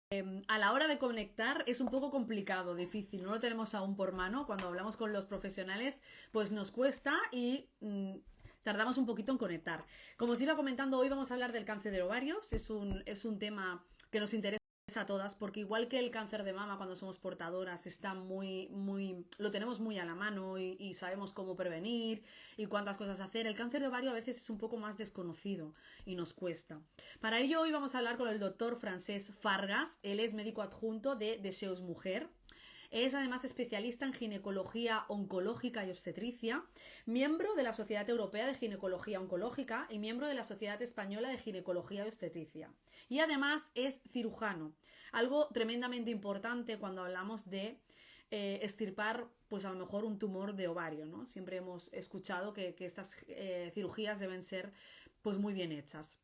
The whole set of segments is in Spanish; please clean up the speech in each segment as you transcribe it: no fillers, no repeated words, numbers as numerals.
A la hora de conectar es un poco complicado, difícil, no lo tenemos aún por mano. Cuando hablamos con los profesionales, pues nos cuesta y tardamos un poquito en conectar. Como os iba comentando, hoy vamos a hablar del cáncer de ovarios. Es un tema que nos interesa a todas, porque igual que el cáncer de mama cuando somos portadoras está lo tenemos muy a la mano y sabemos cómo prevenir y cuántas cosas hacer, el cáncer de ovario a veces es un poco más desconocido y nos cuesta. Para ello hoy vamos a hablar con el doctor Francesc Fargas. Él es médico adjunto de Deseos Mujer. Es además especialista en ginecología oncológica y obstetricia, miembro de la Sociedad Europea de Ginecología Oncológica y miembro de la Sociedad Española de Ginecología y Obstetricia. Y además es cirujano, algo tremendamente importante cuando hablamos de extirpar pues a lo mejor un tumor de ovario, ¿no? Siempre hemos escuchado que estas cirugías deben ser pues muy bien hechas.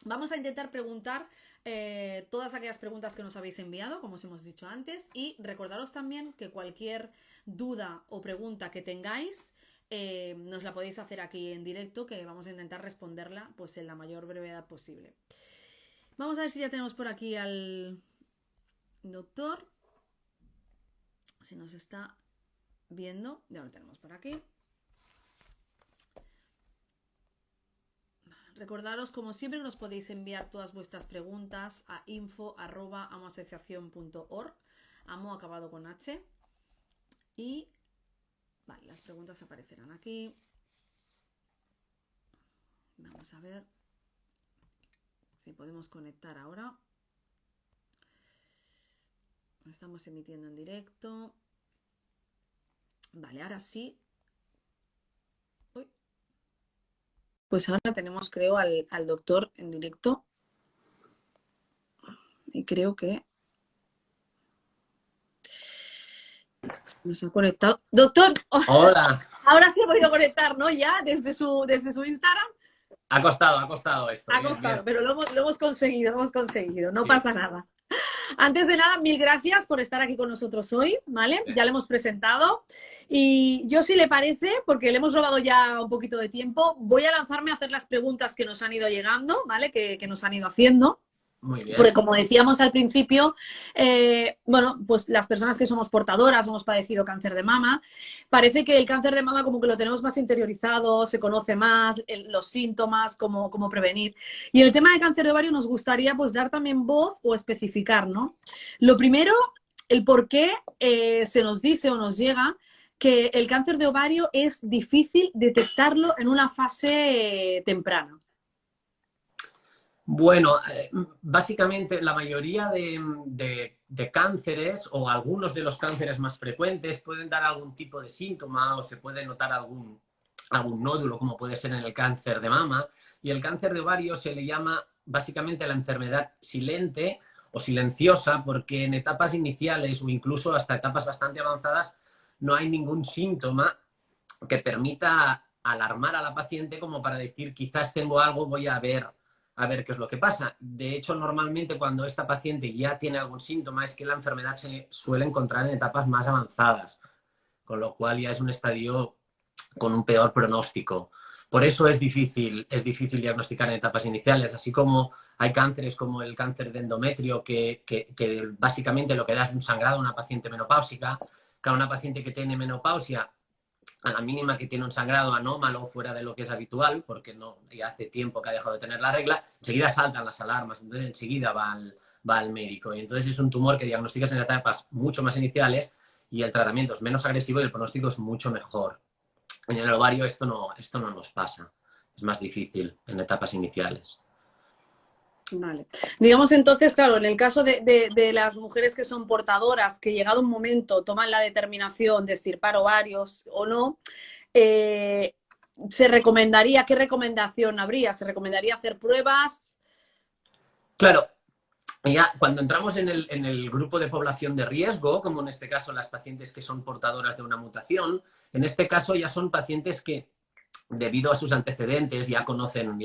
Vamos a intentar preguntar todas aquellas preguntas que nos habéis enviado, como os hemos dicho antes, y recordaros también que cualquier duda o pregunta que tengáis nos la podéis hacer aquí en directo, que vamos a intentar responderla pues en la mayor brevedad posible. Vamos a ver si ya tenemos por aquí al doctor, si nos está viendo. Ya lo tenemos por aquí. Recordaros, como siempre, que nos podéis enviar todas vuestras preguntas a info@amoasociacion.org, amo acabado con H. Y vale, las preguntas aparecerán aquí. Vamos a ver si podemos conectar ahora. Estamos emitiendo en directo. Vale, ahora sí. Uy. Pues ahora tenemos, creo, al doctor en directo. Y creo que nos ha conectado. Doctor, Hola. ahora sí he podido conectar, ¿no? Ya desde su Instagram. Ha costado esto. Ha Bien, costado, bien. pero lo hemos conseguido, no Sí. pasa nada. Antes de nada, mil gracias por estar aquí con nosotros hoy, ¿vale? Ya le hemos presentado. Y yo, si le parece, porque le hemos robado ya un poquito de tiempo, voy a lanzarme a hacer las preguntas que nos han ido llegando, ¿vale? Que nos han ido haciendo. Muy Porque bien. como decíamos al principio, bueno, pues las personas que somos portadoras, hemos padecido cáncer de mama, parece que el cáncer de mama como que lo tenemos más interiorizado, se conoce más, los síntomas, cómo prevenir. Y en el tema de cáncer de ovario nos gustaría pues dar también voz o especificar, ¿no? Lo primero, el por qué se nos dice o nos llega que el cáncer de ovario es difícil detectarlo en una fase temprana. Bueno, básicamente la mayoría de cánceres o algunos de los cánceres más frecuentes pueden dar algún tipo de síntoma o se puede notar algún nódulo, como puede ser en el cáncer de mama. Y el cáncer de ovario se le llama básicamente la enfermedad silente o silenciosa porque en etapas iniciales o incluso hasta etapas bastante avanzadas no hay ningún síntoma que permita alarmar a la paciente como para decir quizás tengo algo, voy a ver qué es lo que pasa. De hecho, normalmente cuando esta paciente ya tiene algún síntoma es que la enfermedad se suele encontrar en etapas más avanzadas, con lo cual ya es un estadio con un peor pronóstico. Por eso es difícil diagnosticar en etapas iniciales, así como hay cánceres como el cáncer de endometrio, que básicamente lo que da es un sangrado a una paciente menopáusica, que a una paciente que tiene menopausia a la mínima que tiene un sangrado anómalo fuera de lo que es habitual, porque no, ya hace tiempo que ha dejado de tener la regla, enseguida saltan las alarmas, entonces enseguida va al médico. Y entonces es un tumor que diagnosticas en etapas mucho más iniciales y el tratamiento es menos agresivo y el pronóstico es mucho mejor. En el ovario esto no nos pasa, es más difícil en etapas iniciales. Vale. Digamos entonces, claro, en el caso de las mujeres que son portadoras, que llegado un momento toman la determinación de extirpar ovarios o no, eh, se recomendaría, ¿qué recomendación habría? ¿Se recomendaría hacer pruebas? Claro, ya cuando entramos en el grupo de población de riesgo, como en este caso las pacientes que son portadoras de una mutación, en este caso ya son pacientes que debido a sus antecedentes ya conocen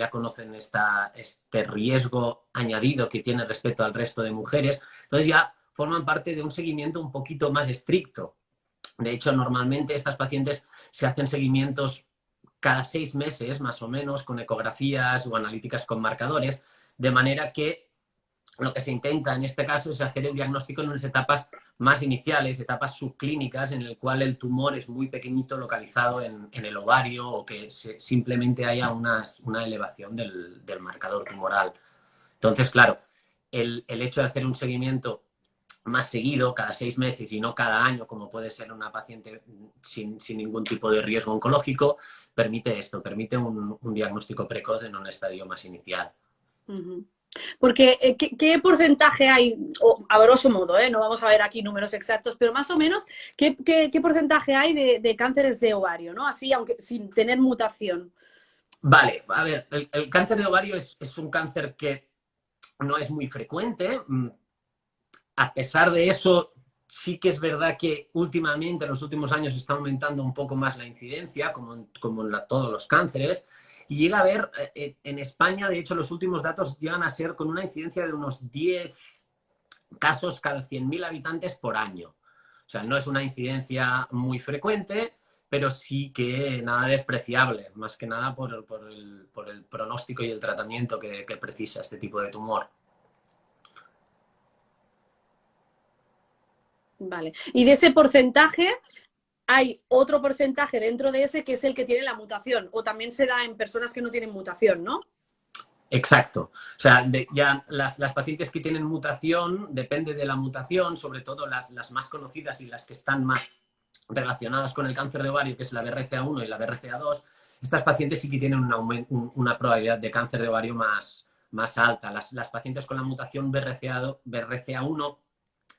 este riesgo añadido que tiene respecto al resto de mujeres, entonces ya forman parte de un seguimiento un poquito más estricto. De hecho, normalmente estas pacientes se hacen seguimientos cada 6 meses, más o menos, con ecografías o analíticas con marcadores, de manera que lo que se intenta en este caso es hacer el diagnóstico en unas etapas más iniciales, etapas subclínicas, en el cual el tumor es muy pequeñito, localizado en el ovario, o que simplemente haya una elevación del marcador tumoral. Entonces, claro, el hecho de hacer un seguimiento más seguido, cada 6 meses y no cada año, como puede ser una paciente sin ningún tipo de riesgo oncológico, permite esto, permite un diagnóstico precoz en un estadio más inicial. Ujú. Porque, ¿qué porcentaje hay, o, a grosso modo, no vamos a ver aquí números exactos, pero más o menos, ¿qué porcentaje hay de cánceres de ovario, ¿no? Así, aunque sin tener mutación. Vale, a ver, el cáncer de ovario es un cáncer que no es muy frecuente. A pesar de eso, sí que es verdad que últimamente, en los últimos años, está aumentando un poco más la incidencia, como en todos los cánceres. Y llega a haber, en España, de hecho, los últimos datos llegan a ser con una incidencia de unos 10 casos cada 100.000 habitantes por año. O sea, no es una incidencia muy frecuente, pero sí que nada despreciable, más que nada por el pronóstico y el tratamiento que precisa este tipo de tumor. Vale. Y de ese porcentaje, hay otro porcentaje dentro de ese que es el que tiene la mutación, o también se da en personas que no tienen mutación, ¿no? Exacto. O sea, ya las pacientes que tienen mutación, depende de la mutación, sobre todo las más conocidas y las que están más relacionadas con el cáncer de ovario, que es la BRCA1 y la BRCA2, estas pacientes sí que tienen una probabilidad de cáncer de ovario más alta. Las pacientes con la mutación BRCA1,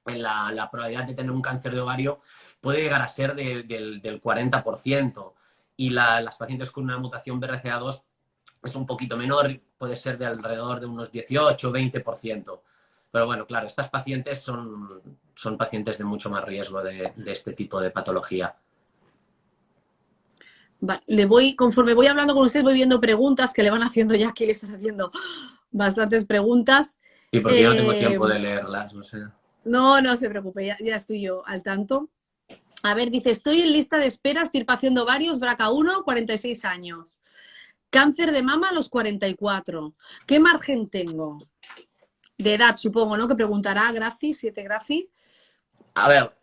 la probabilidad de tener un cáncer de ovario puede llegar a ser del 40%, y las pacientes con una mutación BRCA2 es un poquito menor, puede ser de alrededor de unos 18-20%. Pero bueno, claro, estas pacientes son pacientes de mucho más riesgo de este tipo de patología. Vale, conforme voy hablando con usted, voy viendo preguntas que le van haciendo ya, que le están haciendo bastantes preguntas. Sí, porque yo no tengo tiempo de leerlas, no sé. No se preocupe, ya estoy yo al tanto. A ver, dice, estoy en lista de espera, extirpación de ovarios, BRCA1, 46 años. Cáncer de mama a los 44. ¿Qué margen tengo? De edad, supongo, ¿no? Que preguntará Graci, 7 Graci. A ver,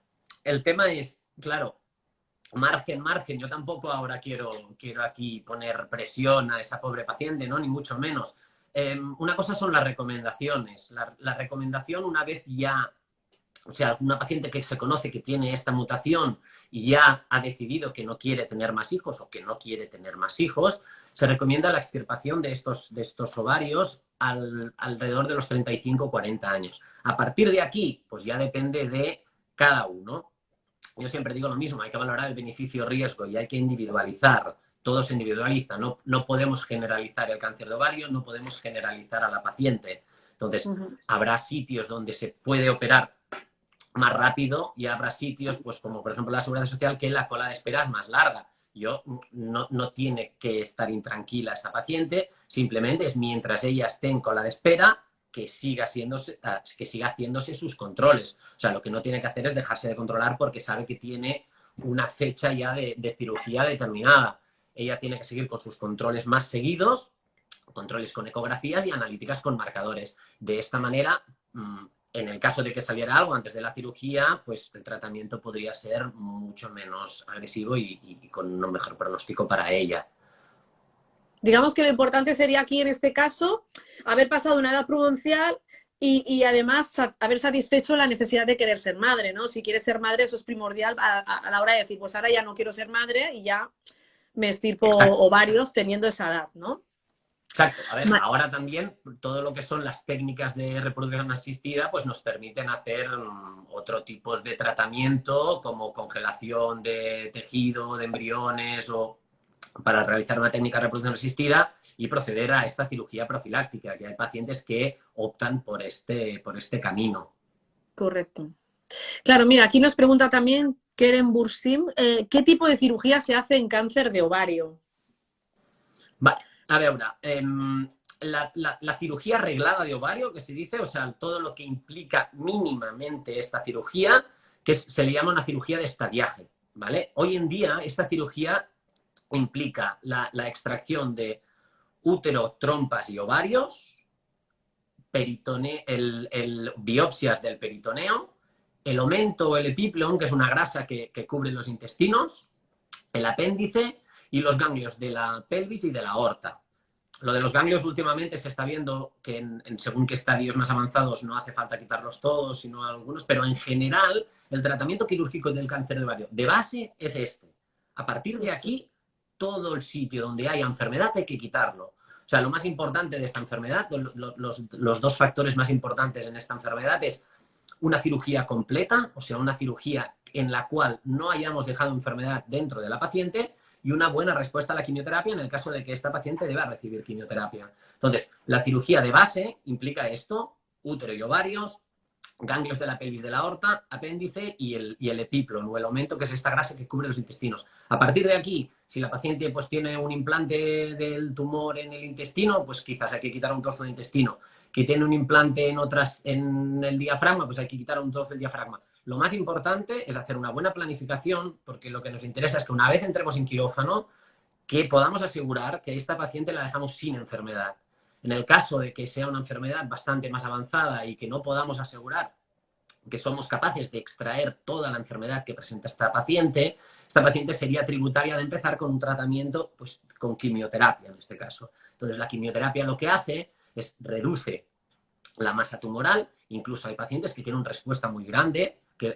el tema es, claro, margen. Yo tampoco ahora quiero aquí poner presión a esa pobre paciente, ¿no? Ni mucho menos. Una cosa son las recomendaciones. La recomendación, una vez ya, o sea, una paciente que se conoce que tiene esta mutación y ya ha decidido que no quiere tener más hijos o que no quiere tener más hijos, se recomienda la extirpación de estos ovarios alrededor de los 35 o 40 años. A partir de aquí, pues ya depende de cada uno. Yo siempre digo lo mismo, hay que valorar el beneficio-riesgo y hay que individualizar. Todo se individualiza, no podemos generalizar el cáncer de ovario, no podemos generalizar a la paciente. Entonces, habrá sitios donde se puede operar más rápido y habrá sitios, pues como por ejemplo la Seguridad Social, que la cola de espera es más larga. No tiene que estar intranquila esta paciente, simplemente es mientras ella esté en cola de espera, que siga haciéndose sus controles. O sea, lo que no tiene que hacer es dejarse de controlar porque sabe que tiene una fecha ya de cirugía determinada. Ella tiene que seguir con sus controles más seguidos, controles con ecografías y analíticas con marcadores. De esta manera, en el caso de que saliera algo antes de la cirugía, pues el tratamiento podría ser mucho menos agresivo y con un mejor pronóstico para ella. Digamos que lo importante sería aquí, en este caso, haber pasado una edad prudencial y además haber satisfecho la necesidad de querer ser madre, ¿no? Si quieres ser madre, eso es primordial a la hora de decir, pues ahora ya no quiero ser madre y ya me estirpo ovarios teniendo esa edad, ¿no? Exacto. A ver, ahora también todo lo que son las técnicas de reproducción asistida pues nos permiten hacer otro tipo de tratamiento, como congelación de tejido, de embriones, o para realizar una técnica de reproducción asistida y proceder a esta cirugía profiláctica, que hay pacientes que optan por este camino. Correcto. Claro, mira, aquí nos pregunta también Keren Bursim, ¿qué tipo de cirugía se hace en cáncer de ovario? Vale, a veure, la cirugía arreglada de ovario, que se dice, o sea, todo lo que implica mínimamente esta cirugía, que se le llama una cirugía de estadiaje, ¿vale? Hoy en día esta cirugía implica la extracción de útero, trompas y ovarios biopsias del peritoneo, el omento o el epíplon, que es una grasa que cubre los intestinos, el apéndice y los ganglios de la pelvis y de la aorta. Lo de los ganglios últimamente se está viendo que según qué estadios más avanzados no hace falta quitarlos todos, sino algunos, pero en general el tratamiento quirúrgico del cáncer de ovario de base es este. A partir de aquí, todo el sitio donde haya enfermedad hay que quitarlo. O sea, lo más importante de esta enfermedad, los dos factores más importantes en esta enfermedad es una cirugía completa, o sea, una cirugía en la cual no hayamos dejado enfermedad dentro de la paciente, y una buena respuesta a la quimioterapia en el caso de que esta paciente deba recibir quimioterapia. Entonces, la cirugía de base implica esto: útero y ovarios, ganglios de la pelvis de la aorta, apéndice y el epíplon o el aumento, que es esta grasa que cubre los intestinos. A partir de aquí, si la paciente pues tiene un implante del tumor en el intestino, pues quizás hay que quitar un trozo de intestino. Que tiene un implante en el diafragma, pues hay que quitar un trozo del diafragma. Lo más importante es hacer una buena planificación, porque lo que nos interesa es que una vez entremos en quirófano, que podamos asegurar que a esta paciente la dejamos sin enfermedad. En el caso de que sea una enfermedad bastante más avanzada y que no podamos asegurar que somos capaces de extraer toda la enfermedad que presenta esta paciente sería tributaria de empezar con un tratamiento, pues con quimioterapia en este caso. Entonces, la quimioterapia lo que hace es reduce la masa tumoral. Incluso hay pacientes que tienen una respuesta muy grande, que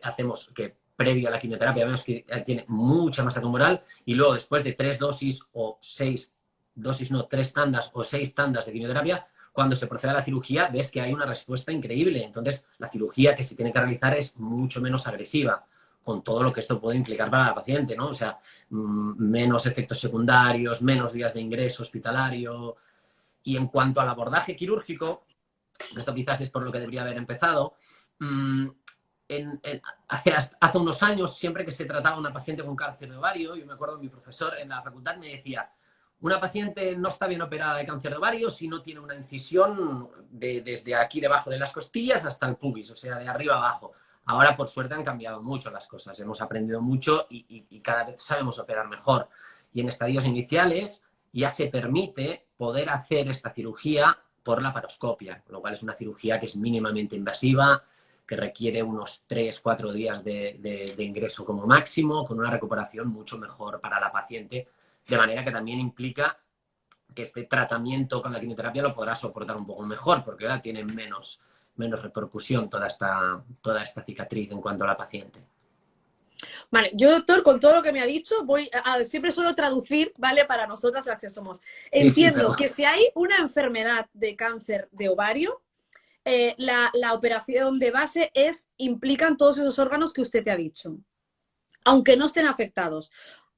previo a la quimioterapia vemos que tiene mucha masa tumoral, y luego después de 3 dosis o 6 dosis, no, 3 tandas o 6 tandas de quimioterapia, cuando se procede a la cirugía ves que hay una respuesta increíble. Entonces, la cirugía que se tiene que realizar es mucho menos agresiva, con todo lo que esto puede implicar para la paciente, ¿no? O sea, menos efectos secundarios, menos días de ingreso hospitalario. Y en cuanto al abordaje quirúrgico, esto quizás es por lo que debería haber empezado, hace unos años, siempre que se trataba una paciente con cáncer de ovario, yo me acuerdo mi profesor en la facultad me decía: una paciente no está bien operada de cáncer de ovario si no tiene una incisión desde aquí debajo de las costillas hasta el pubis, o sea, de arriba abajo. Ahora, por suerte, han cambiado mucho las cosas, hemos aprendido mucho y cada vez sabemos operar mejor. Y en estadios iniciales ya se permite poder hacer esta cirugía por laparoscopia, lo cual es una cirugía que es mínimamente invasiva, que requiere unos 3-4 días de ingreso como máximo, con una recuperación mucho mejor para la paciente, de manera que también implica que este tratamiento con la quimioterapia lo podrá soportar un poco mejor, porque ahora tiene menos repercusión toda esta cicatriz en cuanto a la paciente. Vale, yo, doctor, con todo lo que me ha dicho, siempre suelo traducir, ¿vale? Para nosotras las que somos. Entiendo que si hay una enfermedad de cáncer de ovario, la operación de base implican todos esos órganos que usted te ha dicho, aunque no estén afectados.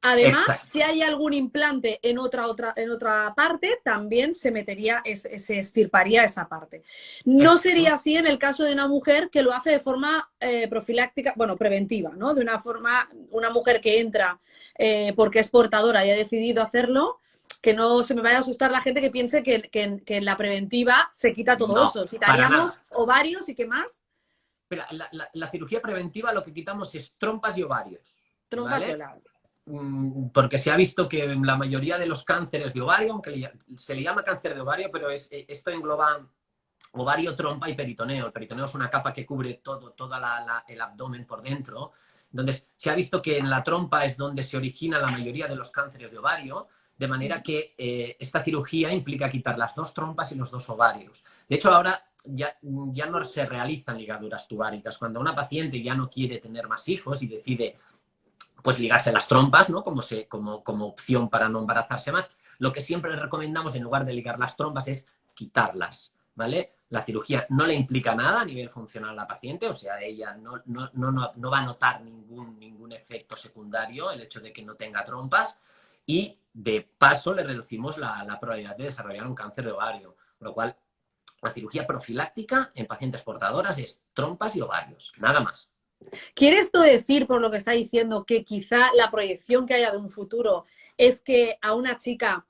Además, exacto, si hay algún implante en otra parte, también se extirparía esa parte. No exacto, sería así en el caso de una mujer que lo hace de forma profiláctica, bueno, preventiva, ¿no? De una forma, una mujer que entra porque es portadora y ha decidido hacerlo, que no se me vaya a asustar la gente que piense que en la preventiva se quita todo eso. Quitaríamos ovarios y ¿qué más? Pero la cirugía preventiva lo que quitamos es trompas y ovarios. Trompas, ¿vale? Y ovarios. Porque se ha visto que en la mayoría de los cánceres de ovario, aunque se le llama cáncer de ovario, pero esto engloba ovario, trompa y peritoneo. El peritoneo es una capa que cubre todo el abdomen por dentro. Entonces, se ha visto que en la trompa es donde se origina la mayoría de los cánceres de ovario, de manera que esta cirugía implica quitar las 2 trompas y los 2 ovarios. De hecho, ahora ya no se realizan ligaduras tubáricas. Cuando una paciente ya no quiere tener más hijos y decide pues ligarse las trompas, ¿no? Como opción para no embarazarse más, lo que siempre les recomendamos en lugar de ligar las trompas es quitarlas, ¿vale? La cirugía no le implica nada a nivel funcional a la paciente, o sea, ella no va a notar ningún efecto secundario el hecho de que no tenga trompas, y de paso le reducimos la probabilidad de desarrollar un cáncer de ovario, con lo cual la cirugía profiláctica en pacientes portadoras es trompas y ovarios, nada más. ¿Quiere esto decir, por lo que está diciendo, que quizá la proyección que haya de un futuro es que a una chica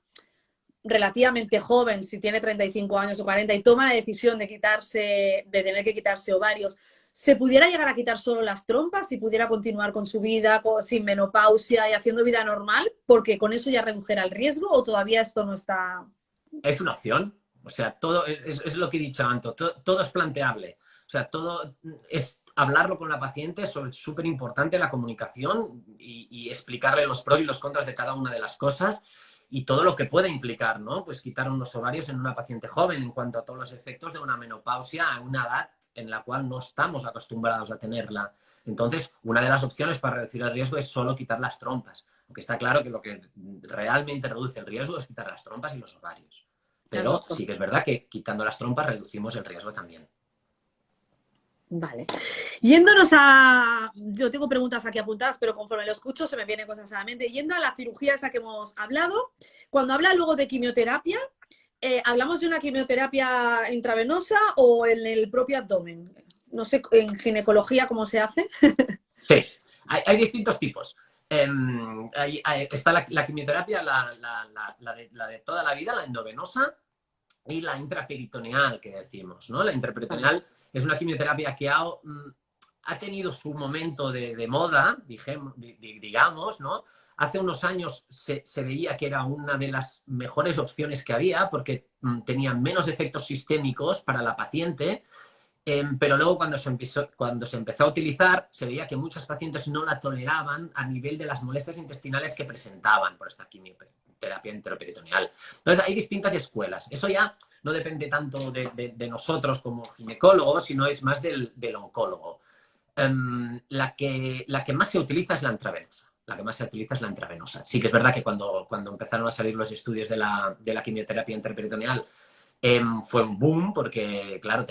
relativamente joven, si tiene 35 años o 40, y toma la decisión de tener que quitarse ovarios, se pudiera llegar a quitar solo las trompas y pudiera continuar con su vida sin menopausia y haciendo vida normal, porque con eso ya redujera el riesgo, o todavía esto no está? Es una opción. O sea, todo es lo que he dicho antes, todo es planteable. O sea, todo es hablarlo con la paciente, es súper importante la comunicación y explicarle los pros y los contras de cada una de las cosas y todo lo que puede implicar, ¿no? Pues quitar unos ovarios en una paciente joven en cuanto a todos los efectos de una menopausia a una edad en la cual no estamos acostumbrados a tenerla. Entonces, una de las opciones para reducir el riesgo es solo quitar las trompas, aunque está claro que lo que realmente reduce el riesgo es quitar las trompas y los ovarios. Las dos Pero cosas. sí que es verdad que quitando las trompas reducimos el riesgo también. Vale. Yéndonos a... Yo tengo preguntas aquí apuntadas, pero conforme lo escucho se me vienen cosas a la mente. Yendo a la cirugía esa que hemos hablado, cuando habla luego de quimioterapia, ¿hablamos de una quimioterapia intravenosa o en el propio abdomen? No sé en ginecología cómo se hace. Sí, hay distintos tipos. Está la quimioterapia, la de toda la vida, la endovenosa, y la intraperitoneal, que decimos, ¿no? La intraperitoneal es una quimioterapia que ha tenido su momento de moda, digamos, ¿no? Hace unos años se veía que era una de las mejores opciones que había porque tenía menos efectos sistémicos para la paciente, pero luego cuando se empezó a utilizar se veía que muchos pacientes no la toleraban a nivel de las molestias intestinales que presentaban por esta quimioterapia intraperitoneal. Entonces hay distintas escuelas. Eso ya no depende tanto de nosotros como ginecólogos, sino es más del oncólogo. La que más se utiliza es la intravenosa. La que más se utiliza es la intravenosa. Sí que es verdad que cuando empezaron a salir los estudios de la quimioterapia intraperitoneal, fue un boom porque, claro,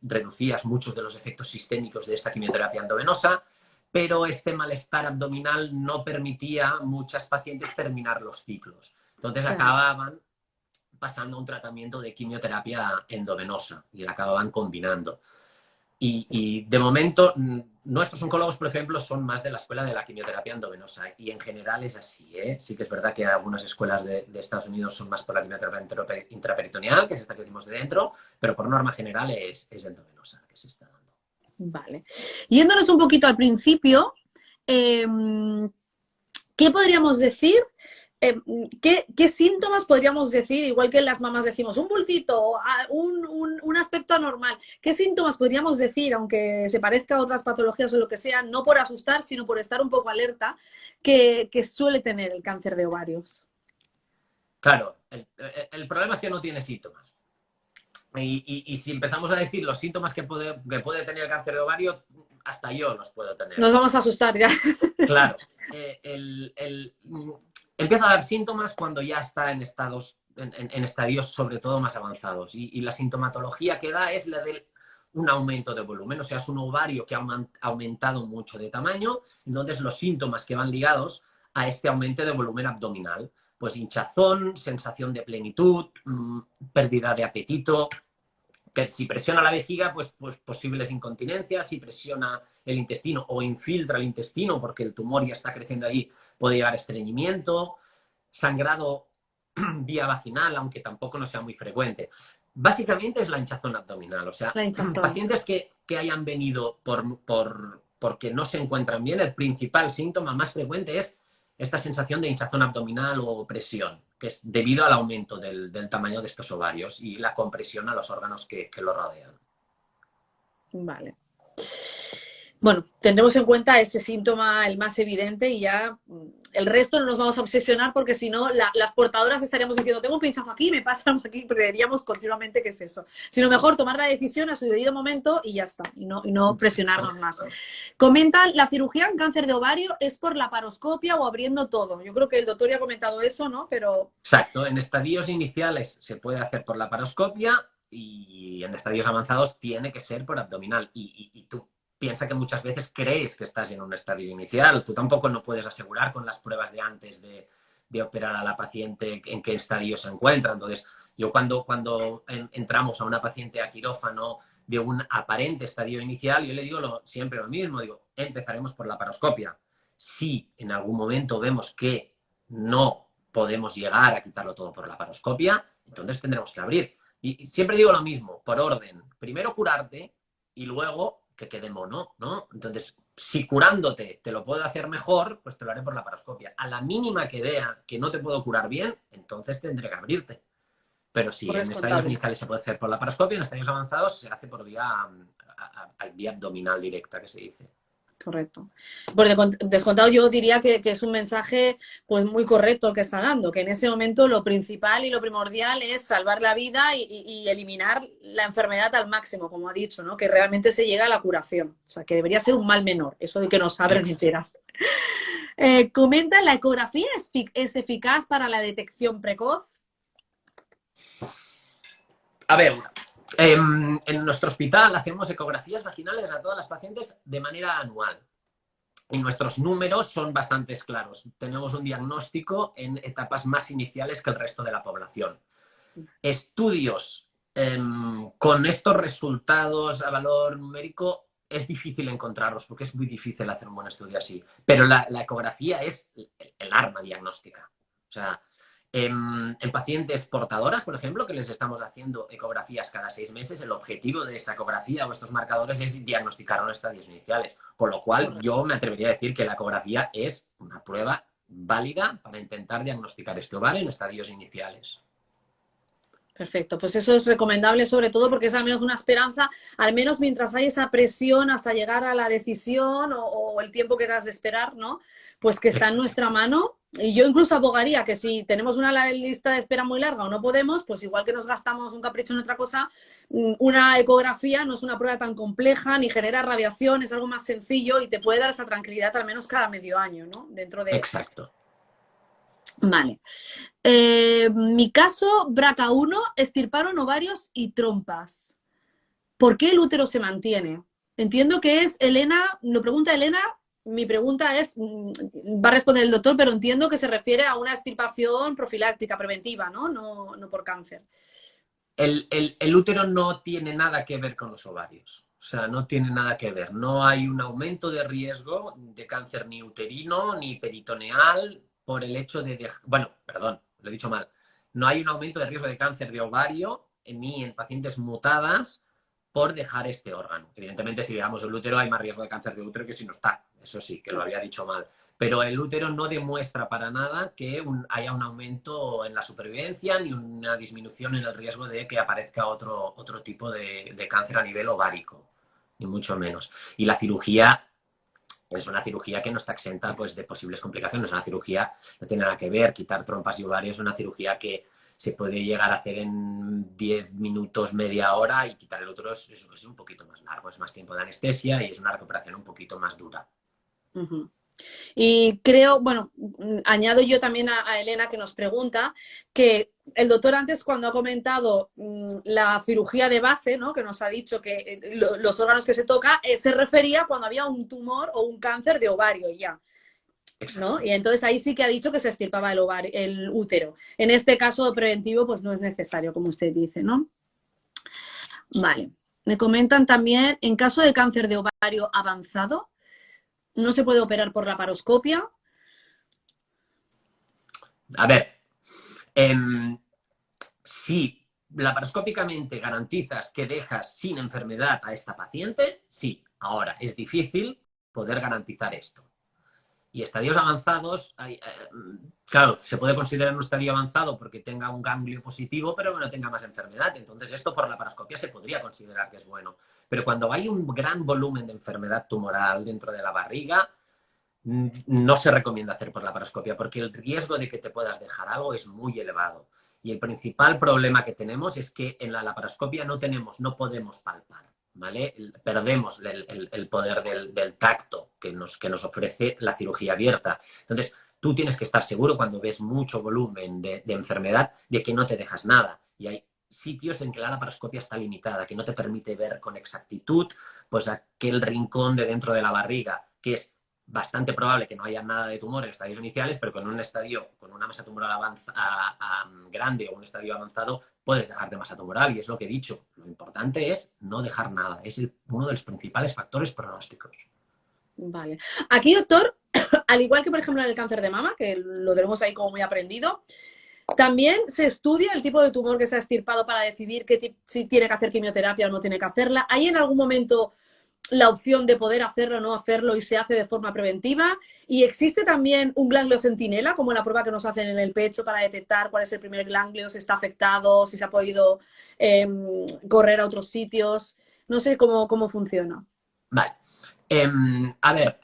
reducías muchos de los efectos sistémicos de esta quimioterapia endovenosa, pero este malestar abdominal no permitía a muchas pacientes terminar los ciclos. Entonces Claro. acababan pasando a un tratamiento de quimioterapia endovenosa y la acababan combinando. Y de momento, nuestros oncólogos, por ejemplo, son más de la escuela de la quimioterapia endovenosa y en general es así, ¿eh? Sí que es verdad que algunas escuelas de Estados Unidos son más por la quimioterapia intraperitoneal, que es esta que decimos de dentro, pero por norma general es endovenosa que se está dando. Vale. Yéndonos un poquito al principio, ¿qué podríamos decir? ¿Qué síntomas podríamos decir? Igual que en las mamás decimos un bultito, un aspecto anormal. ¿Qué síntomas podríamos decir, aunque se parezca a otras patologías o lo que sea, no por asustar, sino por estar un poco alerta, que suele tener el cáncer de ovarios? Claro, el problema es que no tiene síntomas. Y si empezamos a decir los síntomas que puede tener el cáncer de ovario, hasta yo los puedo tener. Nos vamos a asustar ya. Claro, empieza a dar síntomas cuando ya está en estadios sobre todo más avanzados. Y la sintomatología que da es la de un aumento de volumen, o sea, es un ovario que ha aumentado mucho de tamaño, entonces los síntomas que van ligados a este aumento de volumen abdominal, pues hinchazón, sensación de plenitud, pérdida de apetito, que si presiona la vejiga, pues posibles incontinencias, si presiona el intestino o infiltra el intestino porque el tumor ya está creciendo allí, puede llegar a estreñimiento, sangrado vía vaginal, aunque tampoco no sea muy frecuente. Básicamente es la hinchazón abdominal, o sea, pacientes que hayan venido porque no se encuentran bien, el principal síntoma más frecuente es esta sensación de hinchazón abdominal o presión, que es debido al aumento del tamaño de estos ovarios y la compresión a los órganos que lo rodean. Vale. Bueno, tendremos en cuenta ese síntoma el más evidente y ya el resto no nos vamos a obsesionar porque si no las portadoras estaríamos diciendo tengo un pinchazo aquí, me pasa algo aquí, creeríamos continuamente que es eso. Sino mejor tomar la decisión a su debido momento y ya está, y no presionarnos más. Comentan, la cirugía en cáncer de ovario es por la laparoscopia o abriendo todo. Yo creo que el doctor ya ha comentado eso, ¿no? Pero... Exacto, en estadios iniciales se puede hacer por laparoscopia y en estadios avanzados tiene que ser por abdominal. Y tú piensa que muchas veces crees que estás en un estadio inicial. Tú tampoco no puedes asegurar con las pruebas de antes de operar a la paciente en qué estadio se encuentra. Entonces, yo cuando entramos a una paciente a quirófano de un aparente estadio inicial, yo le digo siempre lo mismo, digo, empezaremos por la laparoscopia. Si en algún momento vemos que no podemos llegar a quitarlo todo por la laparoscopia, entonces tendremos que abrir. Y siempre digo lo mismo, por orden. Primero curarte y luego que quede mono, ¿no? Entonces, si curándote te lo puedo hacer mejor, pues te lo haré por la laparoscopia. A la mínima que vea que no te puedo curar bien, entonces tendré que abrirte. Pero sí, en estadios iniciales se puede hacer por laparoscopia, en estadios avanzados se hace por vía abdominal directa, que se dice. Correcto. Por descontado, yo diría que es un mensaje pues muy correcto el que está dando, que en ese momento lo principal y lo primordial es salvar la vida y eliminar la enfermedad al máximo, como ha dicho, ¿no? Que realmente se llega a la curación. O sea, que debería ser un mal menor, eso de que nos abren enteras. Comenta, ¿la ecografía es eficaz para la detección precoz? A ver, en nuestro hospital hacemos ecografías vaginales a todas las pacientes de manera anual. Y nuestros números son bastante claros. Tenemos un diagnóstico en etapas más iniciales que el resto de la población. Estudios con estos resultados a valor numérico es difícil encontrarlos porque es muy difícil hacer un buen estudio así. Pero la ecografía es el arma diagnóstica. O sea, en pacientes portadoras, por ejemplo, que les estamos haciendo ecografías cada 6 meses, el objetivo de esta ecografía o estos marcadores es diagnosticar unos estadios iniciales. Con lo cual, yo me atrevería a decir que la ecografía es una prueba válida para intentar diagnosticar este ovario en estadios iniciales. Perfecto, pues eso es recomendable sobre todo porque es al menos una esperanza, al menos mientras hay esa presión hasta llegar a la decisión o el tiempo que das de esperar, ¿no? Pues que está en nuestra mano. Y yo incluso abogaría que si tenemos una lista de espera muy larga o no podemos, pues igual que nos gastamos un capricho en otra cosa, una ecografía no es una prueba tan compleja ni genera radiación, es algo más sencillo y te puede dar esa tranquilidad al menos cada medio año, ¿no? Dentro de... Exacto. Vale. Mi caso, BRCA1, estirparon ovarios y trompas. ¿Por qué el útero se mantiene? Entiendo que es Elena, lo pregunta Elena, mi pregunta es, va a responder el doctor, pero entiendo que se refiere a una extirpación profiláctica, preventiva, ¿no? No por cáncer. El útero no tiene nada que ver con los ovarios. O sea, no tiene nada que ver. No hay un aumento de riesgo de cáncer ni uterino ni peritoneal por el hecho de... Bueno, perdón, lo he dicho mal. No hay un aumento de riesgo de cáncer de ovario ni en pacientes mutadas por dejar este órgano. Evidentemente, si digamos el útero, hay más riesgo de cáncer de útero que si no está. Eso sí, que lo había dicho mal. Pero el útero no demuestra para nada que haya un aumento en la supervivencia ni una disminución en el riesgo de que aparezca otro tipo de cáncer a nivel ovárico, ni mucho menos. Y la cirugía es una cirugía que no está exenta pues, de posibles complicaciones. Una cirugía no tiene nada que ver. Quitar trompas y ovarios es una cirugía que se puede llegar a hacer en 10 minutos, media hora, y quitar el útero es un poquito más largo, es más tiempo de anestesia y es una recuperación un poquito más dura. Y creo, bueno, añado yo también a Elena que nos pregunta que el doctor antes cuando ha comentado la cirugía de base, ¿no? Que nos ha dicho que los órganos que se toca, se refería cuando había un tumor o un cáncer de ovario ya. ¿No? Y entonces ahí sí que ha dicho que se extirpaba el útero. En este caso preventivo pues no es necesario, como usted dice, ¿no? Vale. Me comentan también, en caso de cáncer de ovario avanzado, ¿no se puede operar por laparoscopia? A ver, si laparoscópicamente garantizas que dejas sin enfermedad a esta paciente, sí. Ahora, es difícil poder garantizar esto. Y estadios avanzados, claro, se puede considerar un estadio avanzado porque tenga un ganglio positivo, pero que no tenga más enfermedad. Entonces, esto por laparoscopia se podría considerar que es bueno. Pero cuando hay un gran volumen de enfermedad tumoral dentro de la barriga, no se recomienda hacer por laparoscopia porque el riesgo de que te puedas dejar algo es muy elevado. Y el principal problema que tenemos es que en la laparoscopia no podemos palpar. ¿Vale? Perdemos el poder del tacto que nos ofrece la cirugía abierta. Entonces, tú tienes que estar seguro cuando ves mucho volumen de enfermedad de que no te dejas nada. Y hay sitios en que la laparoscopia está limitada, que no te permite ver con exactitud pues aquel rincón de dentro de la barriga, que es bastante probable que no haya nada de tumor en estadios iniciales, pero con un estadio, con una masa tumoral grande o un estadio avanzado, puedes dejarte masa tumoral. Y es lo que he dicho. Lo importante es no dejar nada. Es uno de los principales factores pronósticos. Vale. Aquí, doctor, al igual que, por ejemplo, en el cáncer de mama, que lo tenemos ahí como muy aprendido, también se estudia el tipo de tumor que se ha extirpado para decidir si tiene que hacer quimioterapia o no tiene que hacerla. ¿Hay en algún momento la opción de poder hacerlo o no hacerlo y se hace de forma preventiva. Y existe también un ganglio centinela, como la prueba que nos hacen en el pecho para detectar cuál es el primer ganglio, si está afectado, si se ha podido correr a otros sitios. No sé cómo funciona. Vale. A ver,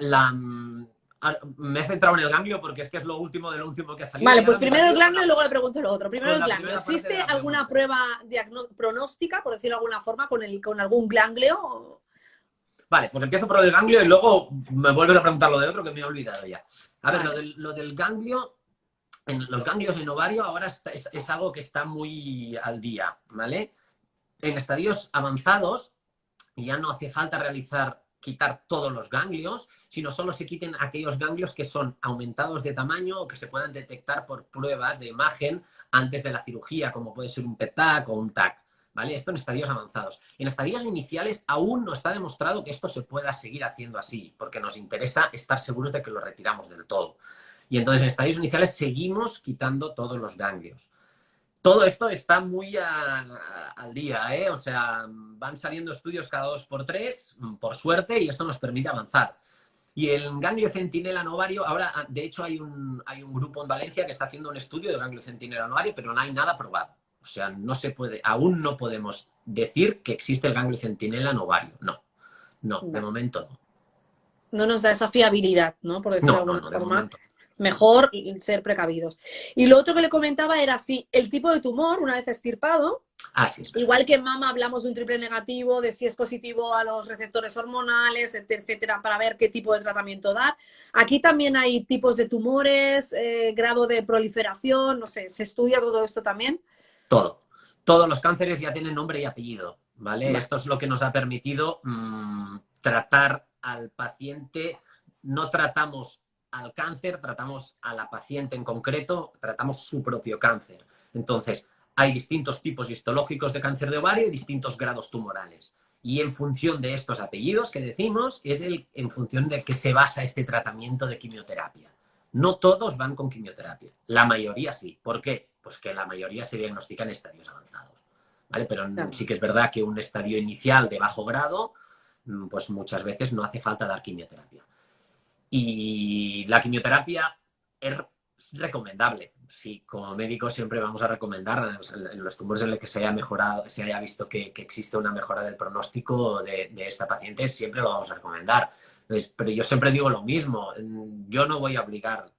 me he centrado en el ganglio porque es que es lo último de lo último que ha salido Vale, y pues ahora primero el empezaría ganglio y luego le pregunto lo otro. Primero con el la ganglio. primera parte de ¿Existe la alguna pregunta. prueba pronóstica, por decirlo de alguna forma, con algún ganglio? Vale, pues empiezo por lo del ganglio y luego me vuelves a preguntar lo de otro que me he olvidado ya. A ver, Vale. lo del ganglio, los ganglios en ovario ahora es algo que está muy al día, ¿vale? En estadios avanzados ya no hace falta quitar todos los ganglios, sino solo se quiten aquellos ganglios que son aumentados de tamaño o que se puedan detectar por pruebas de imagen antes de la cirugía, como puede ser un PET-TAC o un TAC. ¿Vale? Esto en estadios avanzados. En estadios iniciales aún no está demostrado que esto se pueda seguir haciendo así, porque nos interesa estar seguros de que lo retiramos del todo. Y entonces en estadios iniciales seguimos quitando todos los ganglios. Todo esto está muy al día, ¿eh? O sea, van saliendo estudios cada 2 por 3, por suerte, y esto nos permite avanzar. Y el ganglio centinela en ovario, ahora, de hecho, hay un grupo en Valencia que está haciendo un estudio de ganglio centinela en ovario, pero no hay nada probado. O sea, no se puede, aún no podemos decir que existe el ganglio centinela en ovario. No, no, de Vale. momento no. No nos da esa fiabilidad, ¿no? Por decirlo No, de no, alguna no, de forma. momento. Mejor ser precavidos. Y lo otro que le comentaba era si el tipo de tumor, una vez extirpado, Así es. igual que en mama hablamos de un triple negativo, de si es positivo a los receptores hormonales, etcétera, para ver qué tipo de tratamiento dar. Aquí también hay tipos de tumores, grado de proliferación, no sé, ¿se estudia todo esto también? Todo. Todos los cánceres ya tienen nombre y apellido, ¿vale? Vale. Esto es lo que nos ha permitido tratar al paciente. No tratamos al cáncer, tratamos a la paciente en concreto, tratamos su propio cáncer. Entonces, hay distintos tipos histológicos de cáncer de ovario y distintos grados tumorales. Y en función de estos apellidos que decimos, es en función de qué se basa este tratamiento de quimioterapia. No todos van con quimioterapia, la mayoría sí. ¿Por qué? Pues que la mayoría se diagnostican en estadios avanzados, ¿vale? Pero Claro. sí que es verdad que un estadio inicial de bajo grado, pues muchas veces no hace falta dar quimioterapia. Y la quimioterapia es recomendable. Sí, como médicos siempre vamos a recomendar en los tumores en los que se haya mejorado, se haya visto que existe una mejora del pronóstico de esta paciente, siempre lo vamos a recomendar. Entonces, pero yo siempre digo lo mismo, yo no voy a obligar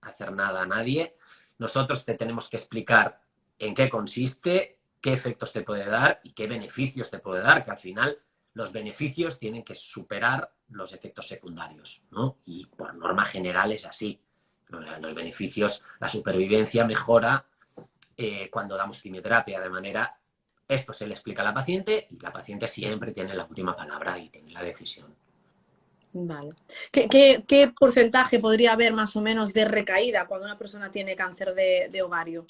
a hacer nada a nadie. Nosotros te tenemos que explicar en qué consiste, qué efectos te puede dar y qué beneficios te puede dar, que al final los beneficios tienen que superar los efectos secundarios, ¿no? Y por norma general es así. Los beneficios, la supervivencia mejora cuando damos quimioterapia, de manera, esto se le explica a la paciente y la paciente siempre tiene la última palabra y tiene la decisión. Vale. ¿Qué porcentaje podría haber más o menos de recaída cuando una persona tiene cáncer de ovario?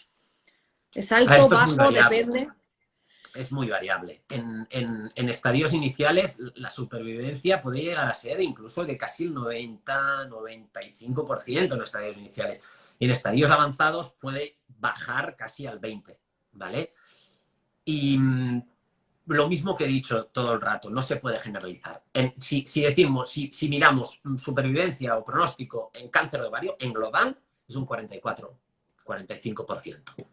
¿Es alto, Esto es muy bajo, variable. depende? Es muy variable. En estadios iniciales, la supervivencia puede llegar a ser incluso de casi el 90-95% en estadios iniciales. Y en estadios avanzados puede bajar casi al 20%, ¿vale? Y lo mismo que he dicho todo el rato, no se puede generalizar. Si miramos supervivencia o pronóstico en cáncer de ovario, en global es un 44-45%,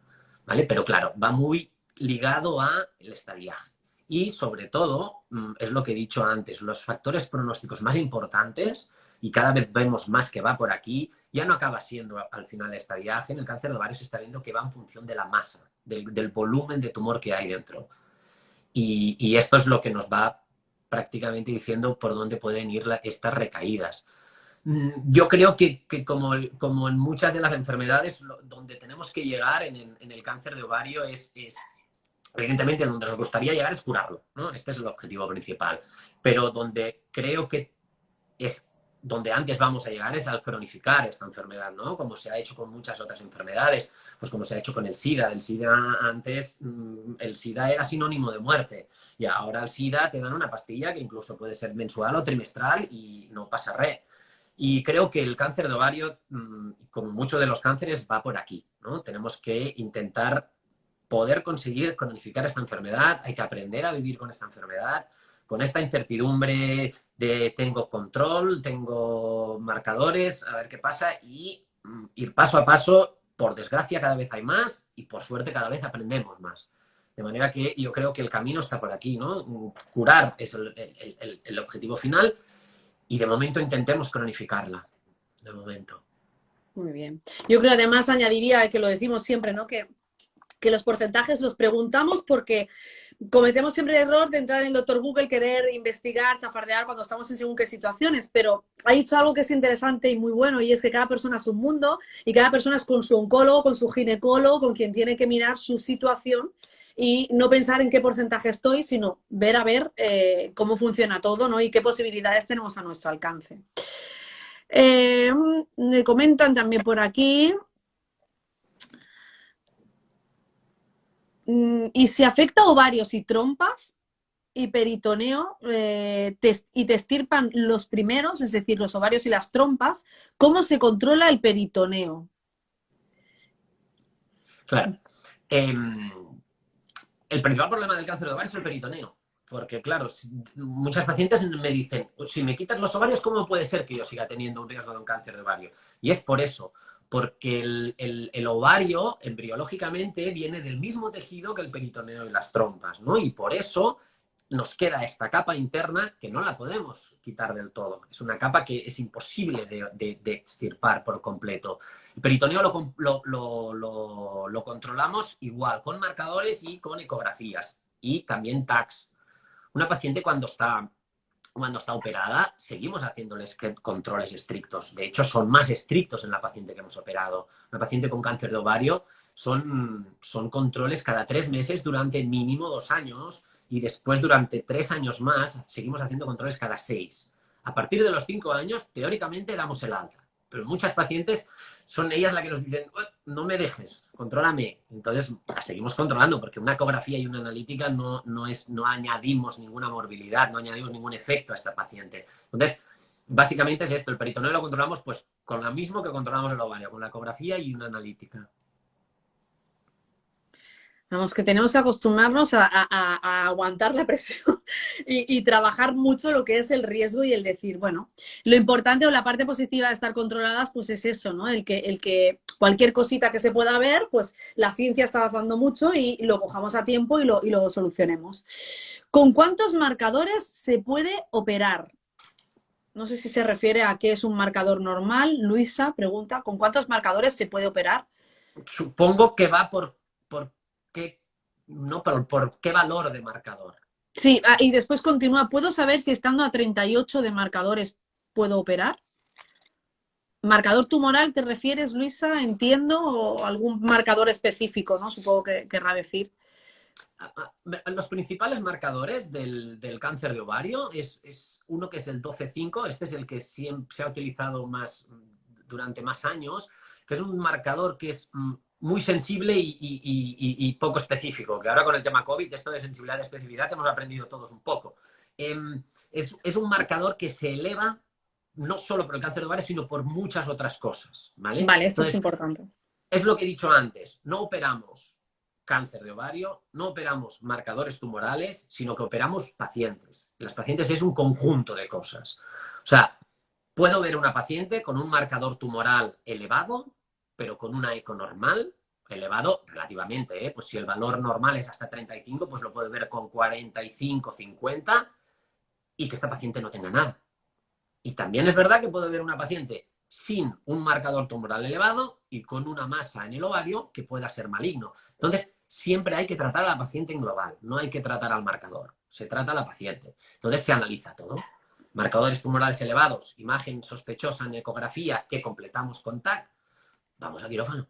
¿vale? Pero claro, va muy ligado a el estadiaje. Y sobre todo, es lo que he dicho antes, los factores pronósticos más importantes, y cada vez vemos más que va por aquí, ya no acaba siendo al final el estadiaje. En el cáncer de ovario se está viendo que va en función de la masa, del volumen de tumor que hay dentro. Y esto es lo que nos va prácticamente diciendo por dónde pueden ir estas recaídas. Yo creo que como en muchas de las enfermedades, donde tenemos que llegar en el cáncer de ovario es evidentemente, donde nos gustaría llegar es curarlo, ¿no? Este es el objetivo principal. Pero donde creo que es donde antes vamos a llegar es al cronificar esta enfermedad, ¿no? Como se ha hecho con muchas otras enfermedades, pues como se ha hecho con el SIDA. El SIDA antes, el SIDA era sinónimo de muerte y ahora el SIDA te dan una pastilla que incluso puede ser mensual o trimestral y no pasa re. Y creo que el cáncer de ovario, como muchos de los cánceres, va por aquí, ¿no? Tenemos que intentar poder conseguir cronificar esta enfermedad, hay que aprender a vivir con esta enfermedad, con esta incertidumbre de tengo control, tengo marcadores, a ver qué pasa y ir paso a paso. Por desgracia cada vez hay más y por suerte cada vez aprendemos más. De manera que yo creo que el camino está por aquí, ¿no? Curar es el objetivo final y de momento intentemos cronificarla. De momento. Muy bien. Yo creo además añadiría, que lo decimos siempre, ¿no? Que los porcentajes los preguntamos porque cometemos siempre el error de entrar en el doctor Google, querer investigar, chafardear cuando estamos en según qué situaciones, pero ha dicho algo que es interesante y muy bueno, y es que cada persona es un mundo y cada persona es con su oncólogo, con su ginecólogo, con quien tiene que mirar su situación y no pensar en qué porcentaje estoy, sino ver a ver cómo funciona todo, ¿no? Y qué posibilidades tenemos a nuestro alcance. Me comentan también por aquí... Y si afecta ovarios y trompas y peritoneo y te extirpan los primeros, es decir, los ovarios y las trompas, ¿cómo se controla el peritoneo? Claro. El principal problema del cáncer de ovario es el peritoneo. Porque, claro, muchas pacientes me dicen, si me quitas los ovarios, ¿cómo puede ser que yo siga teniendo un riesgo de un cáncer de ovario? Y es por eso, porque el ovario, embriológicamente, viene del mismo tejido que el peritoneo y las trompas, ¿no? Y por eso nos queda esta capa interna que no la podemos quitar del todo. Es una capa que es imposible de extirpar por completo. El peritoneo lo controlamos igual, con marcadores y con ecografías. Y también TACs. Una paciente cuando está operada, seguimos haciéndoles controles estrictos. De hecho, son más estrictos en la paciente que hemos operado. Una paciente con cáncer de ovario son controles cada 3 meses durante mínimo 2 años y después durante 3 años más seguimos haciendo controles cada 6. A partir de los 5 años, teóricamente, damos el alta. Pero muchas pacientes son ellas las que nos dicen, no me dejes, contrólame. Entonces, la seguimos controlando porque una ecografía y una analítica no añadimos ninguna morbilidad, no añadimos ningún efecto a esta paciente. Entonces, básicamente es esto, el peritoneo lo controlamos pues con lo mismo que controlamos el ovario, con la ecografía y una analítica. Vamos, que tenemos que acostumbrarnos a aguantar la presión y trabajar mucho lo que es el riesgo y el decir, bueno, lo importante o la parte positiva de estar controladas, pues es eso, ¿no? El que cualquier cosita que se pueda ver, pues la ciencia está avanzando mucho y lo cojamos a tiempo y lo solucionemos. ¿Con cuántos marcadores se puede operar? No sé si se refiere a qué es un marcador normal. Luisa pregunta, ¿con cuántos marcadores se puede operar? Supongo que va por qué, no, por qué valor de marcador. Sí, y después continúa. ¿Puedo saber si estando a 38 de marcadores puedo operar? ¿Marcador tumoral te refieres, Luisa? Entiendo, o algún marcador específico, ¿no? Supongo que querrá decir. Los principales marcadores del cáncer de ovario es uno que es el 12,5, este es el que siempre se ha utilizado durante más años, que es un marcador que es muy sensible y poco específico, que ahora con el tema COVID, esto de sensibilidad y especificidad, hemos aprendido todos un poco. Es un marcador que se eleva no solo por el cáncer de ovario, sino por muchas otras cosas, ¿vale? Vale, eso es importante. Es lo que he dicho antes, no operamos cáncer de ovario, no operamos marcadores tumorales, sino que operamos pacientes. Las pacientes es un conjunto de cosas. O sea, puedo ver una paciente con un marcador tumoral elevado, pero con una eco normal, elevado relativamente, ¿eh? Pues si el valor normal es hasta 35, pues lo puedo ver con 45, 50 y que esta paciente no tenga nada. Y también es verdad que puedo ver una paciente sin un marcador tumoral elevado y con una masa en el ovario que pueda ser maligno. Entonces, siempre hay que tratar a la paciente en global, no hay que tratar al marcador, se trata a la paciente. Entonces, se analiza todo. Marcadores tumorales elevados, imagen sospechosa en ecografía que completamos con TAC, vamos a quirófano.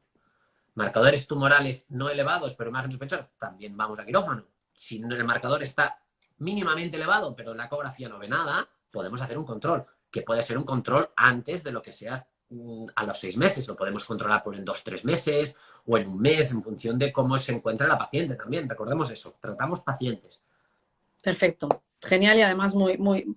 Marcadores tumorales no elevados, pero imagen sospechosa, también vamos a quirófano. Si el marcador está mínimamente elevado, pero en la ecografía no ve nada, podemos hacer un control, que puede ser un control antes de lo que sea a los 6 meses. Lo podemos controlar por en 2-3 meses o en un mes, en función de cómo se encuentra la paciente también. Recordemos eso, tratamos pacientes. Perfecto. Genial y además muy, muy,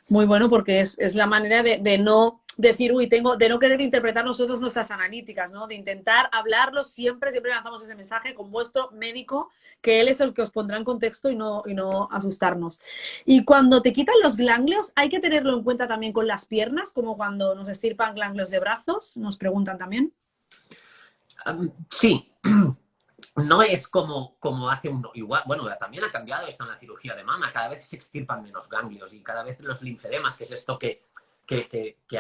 muy bueno porque es la manera de no decir, uy, tengo, de no querer interpretar nosotros nuestras analíticas, ¿no? De intentar hablarlo siempre, siempre lanzamos ese mensaje con vuestro médico, que él es el que os pondrá en contexto y no asustarnos. Y cuando te quitan los ganglios, hay que tenerlo en cuenta también con las piernas, como cuando nos estirpan ganglios de brazos, nos preguntan también. Sí, no es como hace uno. Igual, bueno, también ha cambiado esto en la cirugía de mama. Cada vez se extirpan menos ganglios y cada vez los linfedemas, que es esto que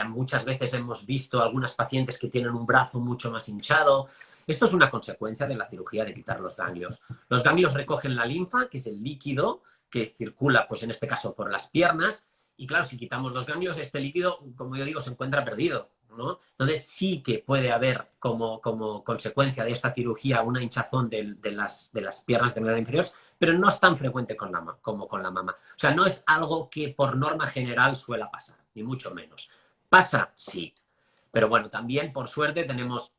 muchas veces hemos visto algunas pacientes que tienen un brazo mucho más hinchado. Esto es una consecuencia de la cirugía de quitar los ganglios. Los ganglios recogen la linfa, que es el líquido que circula, pues en este caso, por las piernas. Y claro, si quitamos los ganglios, este líquido, como yo digo, se encuentra perdido, ¿no? Entonces sí que puede haber como consecuencia de esta cirugía una hinchazón de las piernas de inferiores, pero no es tan frecuente como con la mama. O sea, no es algo que por norma general suela pasar, ni mucho menos. ¿Pasa? Sí. Pero bueno, también por suerte tenemos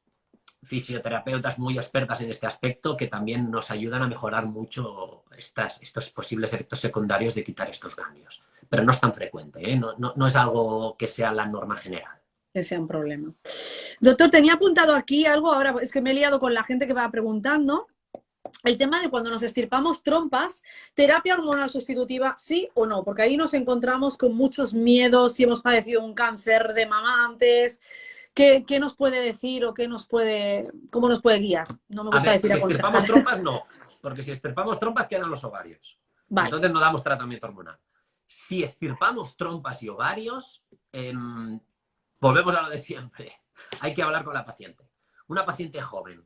fisioterapeutas muy expertas en este aspecto que también nos ayudan a mejorar mucho estos posibles efectos secundarios de quitar estos ganglios. Pero no es tan frecuente, ¿eh? No es algo que sea la norma general. Que sea un problema. Doctor, tenía apuntado aquí algo, ahora es que me he liado con la gente que va preguntando. El tema de cuando nos estirpamos trompas, terapia hormonal sustitutiva, sí o no, porque ahí nos encontramos con muchos miedos, si hemos padecido un cáncer de mama antes, ¿qué nos puede decir o cómo nos puede guiar? No me A gusta ver, decir si aconsejar. estirpamos trompas, no, porque si estirpamos trompas quedan los ovarios. Vale. Entonces no damos tratamiento hormonal. Si estirpamos trompas y ovarios, volvemos a lo de siempre. Hay que hablar con la paciente. Una paciente joven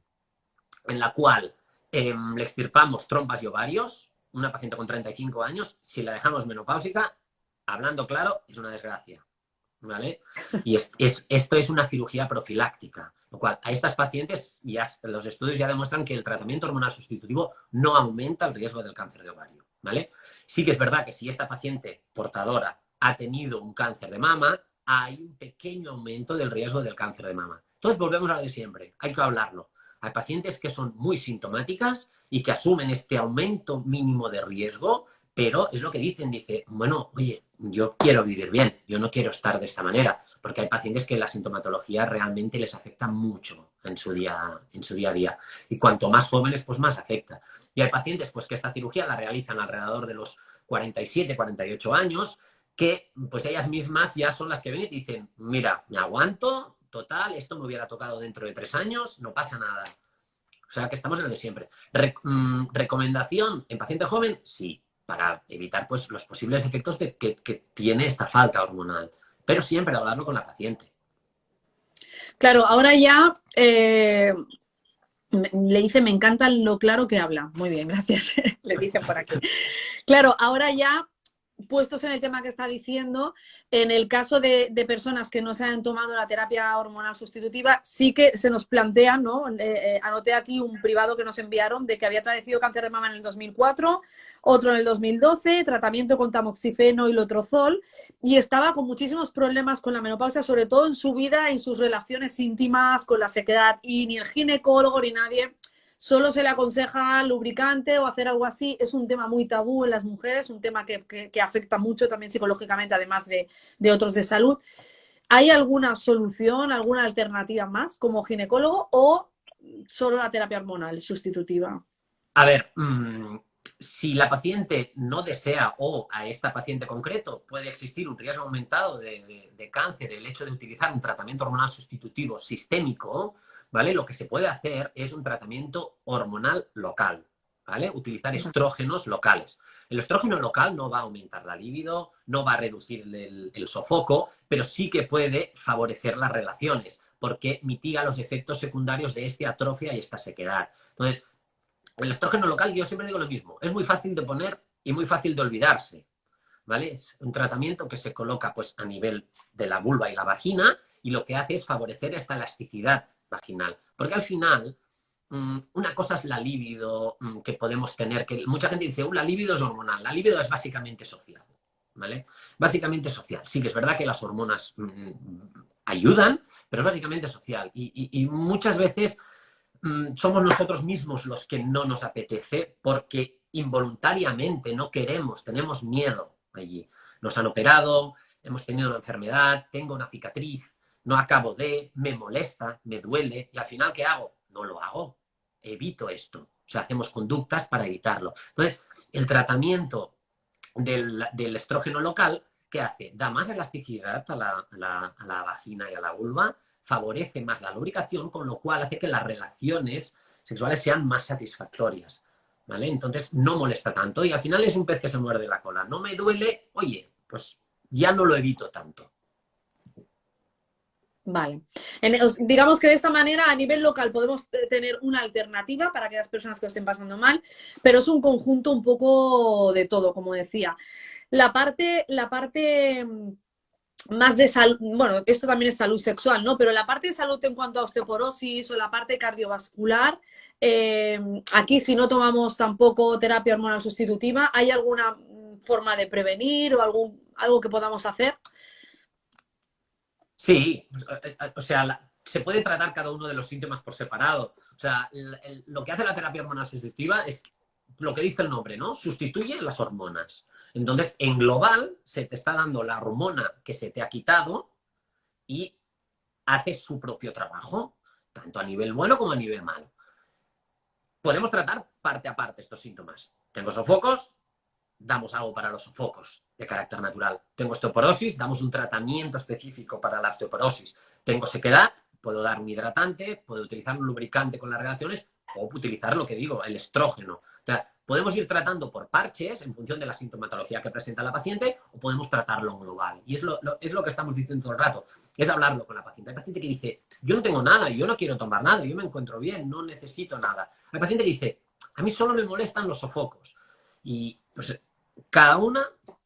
en la cual le extirpamos trompas y ovarios, una paciente con 35 años, si la dejamos menopáusica, hablando claro, es una desgracia. ¿Vale? Y esto es una cirugía profiláctica, lo cual a estas pacientes los estudios ya demuestran que el tratamiento hormonal sustitutivo no aumenta el riesgo del cáncer de ovario, ¿vale? Sí que es verdad que si esta paciente portadora ha tenido un cáncer de mama, hay un pequeño aumento del riesgo del cáncer de mama. Entonces volvemos a lo de siempre, hay que hablarlo. Hay pacientes que son muy sintomáticas y que asumen este aumento mínimo de riesgo, pero es lo que dice, bueno, oye, yo quiero vivir bien, yo no quiero estar de esta manera, porque hay pacientes que la sintomatología realmente les afecta mucho en su día a día. Y cuanto más jóvenes, pues más afecta. Y hay pacientes pues que esta cirugía la realizan alrededor de los 47, 48 años, que pues ellas mismas ya son las que ven y te dicen, mira, me aguanto, total, esto me hubiera tocado dentro de 3 años, no pasa nada. O sea que estamos en lo de siempre. ¿Recomendación en paciente joven? Sí, para evitar pues, los posibles efectos que tiene esta falta hormonal. Pero siempre hablarlo con la paciente. Claro, ahora ya le dice, me encanta lo claro que habla. Muy bien, gracias. Le dicen por aquí. Claro, ahora ya puestos en el tema que está diciendo, en el caso de personas que no se han tomado la terapia hormonal sustitutiva, sí que se nos plantea, ¿no? Anoté aquí un privado que nos enviaron de que había padecido cáncer de mama en el 2004, otro en el 2012, tratamiento con tamoxifeno y lotrozol, y estaba con muchísimos problemas con la menopausia, sobre todo en su vida, en sus relaciones íntimas, con la sequedad, y ni el ginecólogo ni nadie solo se le aconseja lubricante o hacer algo así. Es un tema muy tabú en las mujeres, un tema que afecta mucho también psicológicamente, además de otros de salud. ¿Hay alguna solución, alguna alternativa más como ginecólogo o solo la terapia hormonal sustitutiva? A ver, si la paciente no desea o a esta paciente concreto puede existir un riesgo aumentado de cáncer, el hecho de utilizar un tratamiento hormonal sustitutivo sistémico, ¿vale? Lo que se puede hacer es un tratamiento hormonal local, ¿vale? Utilizar estrógenos locales. El estrógeno local no va a aumentar la libido, no va a reducir el sofoco, pero sí que puede favorecer las relaciones, porque mitiga los efectos secundarios de esta atrofia y esta sequedad. Entonces, el estrógeno local, yo siempre digo lo mismo, es muy fácil de poner y muy fácil de olvidarse, ¿vale? Es un tratamiento que se coloca pues a nivel de la vulva y la vagina y lo que hace es favorecer esta elasticidad vaginal. Porque al final, una cosa es la libido que podemos tener, que mucha gente dice, la libido es hormonal, la libido es básicamente social, ¿vale? Básicamente social. Sí que es verdad que las hormonas ayudan, pero es básicamente social. Y muchas veces somos nosotros mismos los que no nos apetece porque involuntariamente no queremos, tenemos miedo allí. Nos han operado, hemos tenido una enfermedad, tengo una cicatriz, no acabo de, me molesta, me duele, y al final, ¿qué hago? No lo hago, evito esto. O sea, hacemos conductas para evitarlo. Entonces, el tratamiento del estrógeno local, ¿qué hace? Da más elasticidad a la vagina y a la vulva, favorece más la lubricación, con lo cual hace que las relaciones sexuales sean más satisfactorias, ¿vale? Entonces no molesta tanto y al final es un pez que se muerde la cola. No me duele, oye, pues ya no lo evito tanto. Vale. Digamos que de esta manera, a nivel local, podemos tener una alternativa para aquellas personas que lo estén pasando mal, pero es un conjunto un poco de todo, como decía. La parte más de salud, bueno, esto también es salud sexual, ¿no? Pero la parte de salud en cuanto a osteoporosis o la parte cardiovascular, aquí si no tomamos tampoco terapia hormonal sustitutiva, ¿hay alguna forma de prevenir o algo que podamos hacer? Sí, o sea, se puede tratar cada uno de los síntomas por separado. O sea, lo que hace la terapia hormonal sustitutiva es lo que dice el nombre, ¿no? Sustituye las hormonas. Entonces, en global, se te está dando la hormona que se te ha quitado y hace su propio trabajo, tanto a nivel bueno como a nivel malo. Podemos tratar parte a parte estos síntomas. Tengo sofocos, damos algo para los sofocos de carácter natural. Tengo osteoporosis, damos un tratamiento específico para la osteoporosis. Tengo sequedad, puedo dar un hidratante, puedo utilizar un lubricante con las relaciones o utilizar lo que digo, el estrógeno. O sea, podemos ir tratando por parches en función de la sintomatología que presenta la paciente o podemos tratarlo en global. Y es lo que estamos diciendo todo el rato, es hablarlo con la paciente. Hay paciente que dice, yo no tengo nada, yo no quiero tomar nada, yo me encuentro bien, no necesito nada. Hay paciente que dice, a mí solo me molestan los sofocos. Y pues cada una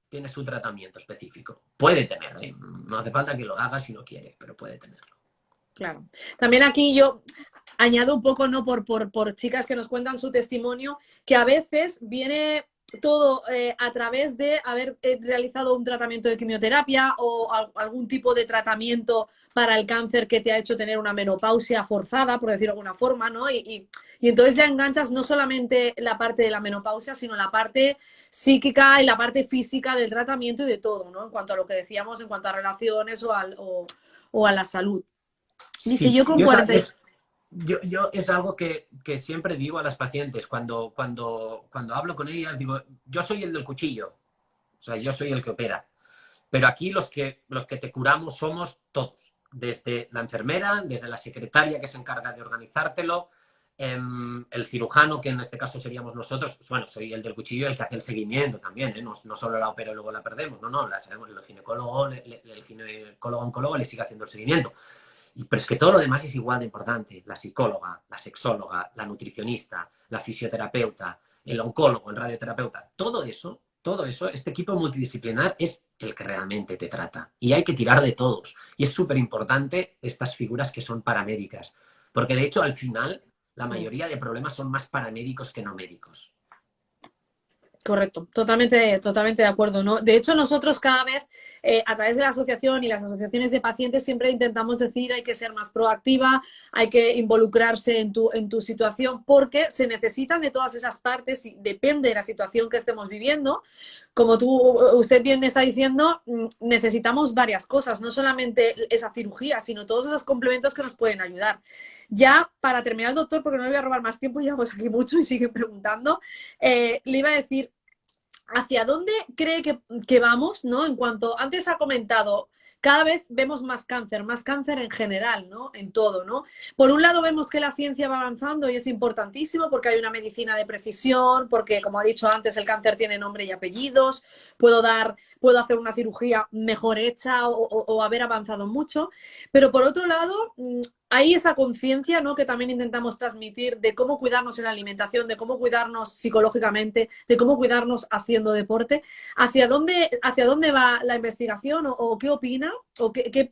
tiene su tratamiento específico. Puede tener, ¿eh? No hace falta que lo haga si no quiere, pero puede tenerlo. Claro. También aquí yo añado un poco, ¿no? Por chicas que nos cuentan su testimonio, que a veces viene todo a través de haber realizado un tratamiento de quimioterapia o algún tipo de tratamiento para el cáncer que te ha hecho tener una menopausia forzada, por decirlo de alguna forma, ¿no? Y entonces ya enganchas no solamente la parte de la menopausia, sino la parte psíquica y la parte física del tratamiento y de todo, ¿no? En cuanto a lo que decíamos, en cuanto a relaciones o a la salud. Dice, Sí, yo con 40... yo es algo que siempre digo a las pacientes cuando hablo con ellas, digo, yo soy el del cuchillo, o sea, yo soy el que opera, pero aquí los que te curamos somos todos, desde la enfermera, desde la secretaria que se encarga de organizártelo, el cirujano, que en este caso seríamos nosotros, bueno, soy el del cuchillo, el que hace el seguimiento también, ¿eh? No solo la opera y luego la perdemos, no, el ginecólogo oncólogo le sigue haciendo el seguimiento. Pero es que todo lo demás es igual de importante. La psicóloga, la sexóloga, la nutricionista, la fisioterapeuta, el oncólogo, el radioterapeuta, todo eso, este equipo multidisciplinar es el que realmente te trata. Y hay que tirar de todos. Y es súper importante estas figuras que son paramédicas. Porque de hecho, al final, la mayoría de problemas son más paramédicos que no médicos. Correcto, totalmente de acuerdo, ¿no? De hecho, nosotros cada vez, a través de la asociación y las asociaciones de pacientes, siempre intentamos decir hay que ser más proactiva, hay que involucrarse en tu situación, porque se necesitan de todas esas partes y depende de la situación que estemos viviendo. Como usted bien está diciendo, necesitamos varias cosas, no solamente esa cirugía, sino todos esos complementos que nos pueden ayudar. Ya para terminar, doctor, porque no le voy a robar más tiempo, llevamos aquí mucho y siguen preguntando, le iba a decir, ¿hacia dónde cree que vamos, ¿no? En cuanto, antes ha comentado, cada vez vemos más cáncer en general, ¿no? En todo, ¿no? Por un lado vemos que la ciencia va avanzando y es importantísimo porque hay una medicina de precisión, porque, como ha dicho antes, el cáncer tiene nombre y apellidos, puedo hacer una cirugía mejor hecha o haber avanzado mucho, pero por otro lado, hay esa conciencia, ¿no? Que también intentamos transmitir de cómo cuidarnos en la alimentación, de cómo cuidarnos psicológicamente, de cómo cuidarnos haciendo deporte. ¿Hacia dónde va la investigación o qué opina? ¿O qué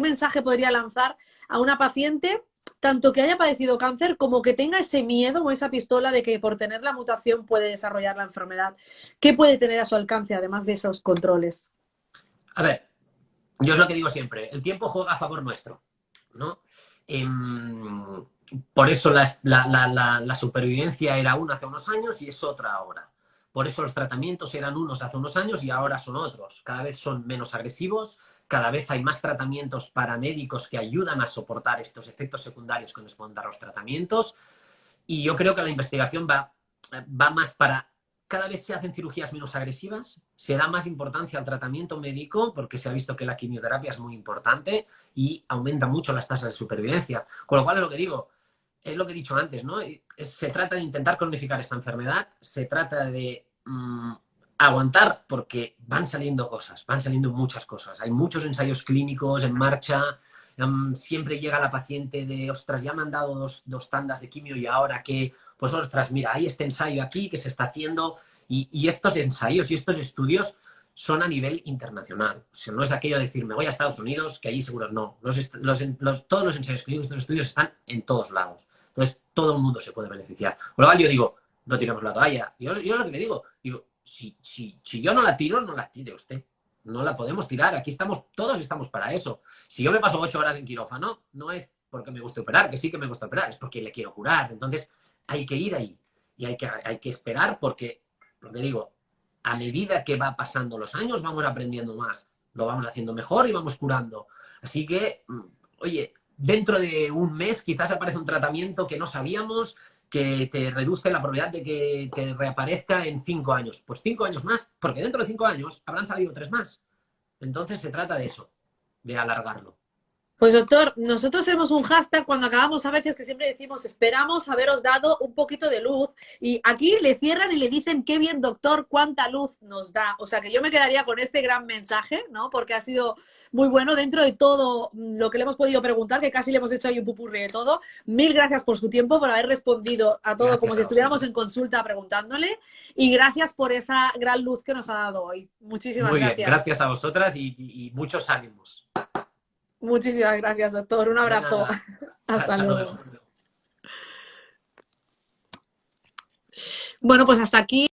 mensaje podría lanzar a una paciente, tanto que haya padecido cáncer como que tenga ese miedo o esa pistola de que por tener la mutación puede desarrollar la enfermedad? ¿Qué puede tener a su alcance además de esos controles? A ver, yo es lo que digo siempre, el tiempo juega a favor nuestro, ¿no? Por eso la supervivencia era una hace unos años y es otra ahora. Por eso los tratamientos eran unos hace unos años y ahora son otros. Cada vez son menos agresivos, cada vez hay más tratamientos para médicos que ayudan a soportar estos efectos secundarios que nos pueden dar los tratamientos. Y yo creo que la investigación va más para... Cada vez se hacen cirugías menos agresivas, se da más importancia al tratamiento médico porque se ha visto que la quimioterapia es muy importante y aumenta mucho las tasas de supervivencia. Con lo cual es lo que digo, es lo que he dicho antes, ¿no? Se trata de intentar cronificar esta enfermedad, se trata de aguantar porque van saliendo cosas, van saliendo muchas cosas. Hay muchos ensayos clínicos en marcha, siempre llega la paciente de, ostras, ya me han dado dos tandas de quimio y ahora que... Pues ostras, mira, hay este ensayo aquí que se está haciendo y estos ensayos y estos estudios son a nivel internacional. O sea, no es aquello de decir, me voy a Estados Unidos, que allí seguro no. Todos los ensayos clínicos, los estudios están en todos lados. Entonces, todo el mundo se puede beneficiar. Por lo cual yo digo, no tiremos la toalla. Yo lo que le digo, si yo no la tiro, no la tire usted. No la podemos tirar. Aquí estamos, todos estamos para eso. Si yo me paso 8 horas en quirófano, no es porque me guste operar, que sí que me gusta operar, es porque le quiero curar. Entonces, hay que ir ahí y hay que esperar porque digo, a medida que va pasando los años vamos aprendiendo más, lo vamos haciendo mejor y vamos curando. Así que, oye, dentro de un mes quizás aparece un tratamiento que no sabíamos, que te reduce la probabilidad de que te reaparezca en 5 años. Pues 5 años más, porque dentro de 5 años habrán salido 3 más. Entonces se trata de eso, de alargarlo. Pues doctor, nosotros tenemos un hashtag cuando acabamos a veces que siempre decimos esperamos haberos dado un poquito de luz y aquí le cierran y le dicen qué bien doctor, cuánta luz nos da. O sea que yo me quedaría con este gran mensaje, ¿no? Porque ha sido muy bueno dentro de todo lo que le hemos podido preguntar, que casi le hemos hecho ahí un pupurri de todo. Mil gracias por su tiempo, por haber respondido a todo Gracias como si a estuviéramos vosotros. en consulta preguntándole y gracias por esa gran luz que nos ha dado hoy. Muchísimas Muy bien, gracias. gracias a vosotras y muchos ánimos. Muchísimas gracias, doctor. Un De abrazo. nada. Hasta Hasta luego. luego. Bueno, pues hasta aquí.